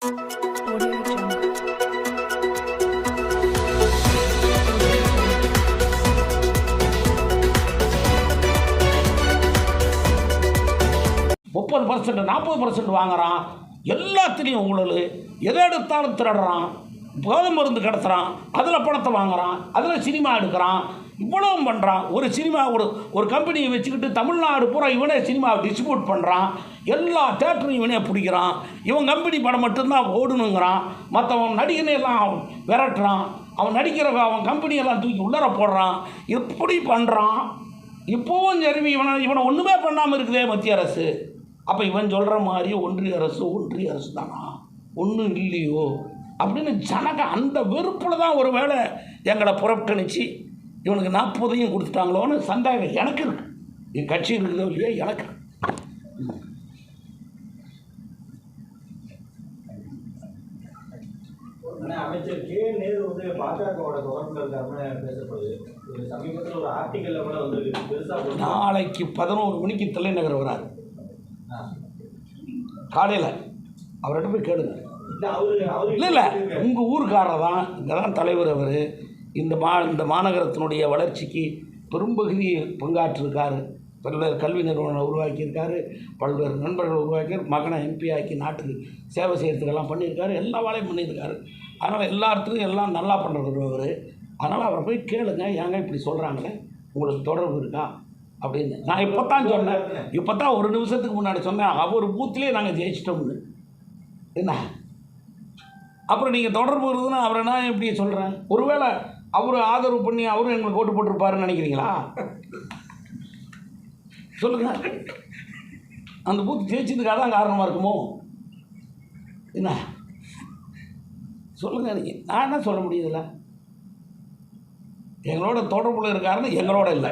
30% 40% வாங்குறான், எல்லாத்துலேயும் ஊழல், எதை எடுத்தாலும் திருடுறான், போதை மருந்து கடத்துறான், அதில் பணத்தை வாங்குறான், அதில் சினிமா எடுக்கிறான், இவ்வளவும் பண்ணுறான். ஒரு சினிமா ஒரு கம்பெனியை வச்சுக்கிட்டு தமிழ்நாடு பூரா இவனே சினிமாவை டிஸ்ட்ரிபியூட் பண்ணுறான், எல்லா தேட்டரும் இவனே பிடிக்கிறான், இவன் கம்பெனி படம் மட்டும்தான் ஓடணுங்கிறான், மற்றவன் நடிகனையெல்லாம் விரட்டுறான், அவன் நடிக்கிற அவன் கம்பெனியெல்லாம் தூக்கி உள்ளர போடுறான், இப்படி பண்ணுறான். இப்போவும் சரி இவனை ஒன்றுமே பண்ணாமல் இருக்குதே மத்திய அரசு. அப்போ இவன் சொல்கிற மாதிரி ஒன்றிய அரசு தானா, ஒன்றும் இல்லையோ அப்படின்னு ஜனக அந்த வெறுப்பில் தான் ஒரு வேளை எங்களை புறப்பட்டணிச்சு இவனுக்கு 40 கொடுத்துட்டாங்களோன்னு சந்தேகம் எனக்கு இருக்குது. என் கட்சி இருக்குதோ இல்லையோ எனக்கு. அமைச்சர் கே நேரு வந்து பாஜகவோட தொடர்பில் இருக்காருன்னு பேசப்படுது. சமீபத்தில் ஒரு ஆர்டிக்கல்ல கூட வந்து பெருசா நாளைக்கு 11 மணிக்கு தலைநகர் வராரு காலையில், அவர்கிட்ட போய் கேளுங்க. இல்லை உங்கள் ஊருக்காரர் தான், இங்கே தான் தலைவர் அவர். இந்த மாநகரத்தினுடைய வளர்ச்சிக்கு பெரும்பகுதி பங்காற்றிருக்காரு. பல்வேறு கல்வி நிறுவனம் உருவாக்கியிருக்காரு, பல்வேறு நண்பர்கள் உருவாக்கியிருக்காரு, மகனை MP ஆக்கி நாட்டுக்கு சேவை செய்கிறதுக்கெல்லாம் பண்ணியிருக்காரு, எல்லா வேலையும் பண்ணியிருக்காரு. அதனால் எல்லா இடத்துலையும் எல்லாம் நல்லா பண்ணுறது அவர். அதனால் அவரை போய் கேளுங்க, ஏங்க இப்படி சொல்கிறாங்களே, உங்களுக்கு தொடர்பு இருக்கா அப்படின்னு. நான் இப்போ தான் சொன்னேன், இப்போ தான் ஒரு நிமிஷத்துக்கு முன்னாடி சொன்னேன், அவர் பூத்துலேயே நாங்கள் ஜெயிச்சிட்டோம்னு. என்ன அப்புறம் நீங்கள் தொடர்பு இருக்குதுன்னா அவரை நான் எப்படி சொல்கிறேன்? ஒருவேளை அவர் ஆதரவு பண்ணி அவரும் எங்களுக்கு ஓட்டு போட்டிருப்பாருன்னு நினைக்கிறீங்களா? சொல்லுங்கள், அந்த பூத்து ஜெயிச்சதுக்காக தான் காரணமாக இருக்குமோ? என்ன சொல்லுங்கள் நீங்கள். நான் என்ன சொல்ல முடியுதுல்ல, எங்களோட தொடர்புல இருக்காருன்னு எங்களோட இல்லை.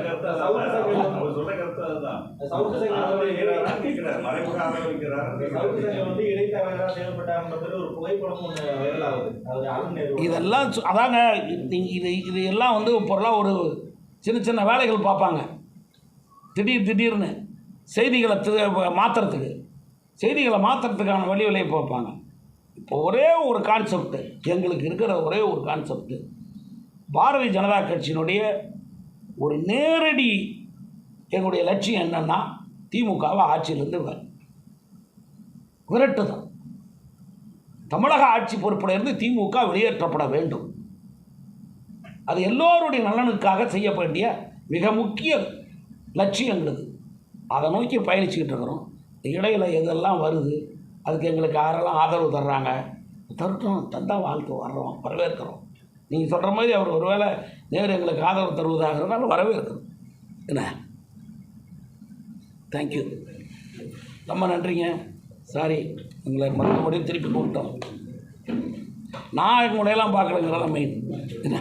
இதெல்லாம் அதாங்க இது எல்லாம் வந்து பொருளாக ஒரு சின்ன சின்ன வேலைகள் பார்ப்பாங்க. திடீர்னு செய்திகளை மாற்றுறதுக்கான வழிகளை பார்ப்பாங்க. இப்போ ஒரே ஒரு கான்செப்ட் எங்களுக்கு இருக்கிற ஒரே ஒரு கான்செப்ட், பாரதிய ஜனதா கட்சியினுடைய ஒரு நேரடி எங்களுடைய லட்சியம் என்னென்னா திமுகவை ஆட்சியிலிருந்து விரட்டுதான். தமிழக ஆட்சி பொறுப்பிலிருந்து திமுக வெளியேற்றப்பட வேண்டும். அது எல்லோருடைய நலனுக்காக செய்ய வேண்டிய மிக முக்கிய லட்சியங்கிறது. அதை நோக்கி பயணிச்சுக்கிட்டு இருக்கிறோம். இடையில் எதெல்லாம் வருது, அதுக்கு எங்களுக்கு யாரெல்லாம் ஆதரவு தர்றாங்க, தரட்டும், தந்தால் வாழ்க்கை வர்றோம், வரவேற்கிறோம். நீங்கள் சொல்கிற மாதிரி அவர் ஒருவேளை நேரு எங்களுக்கு ஆதரவு தருவதாக இருந்தாலும் வரவேற்கிறோம். என்ன, தேங்க்யூ, ரொம்ப நன்றிங்க. சாரி உங்களை மறுபடியும் திருப்பி கூப்பிட்டோம். நான் உங்களையெல்லாம் பார்க்குறேங்கிறத மெயின். என்ன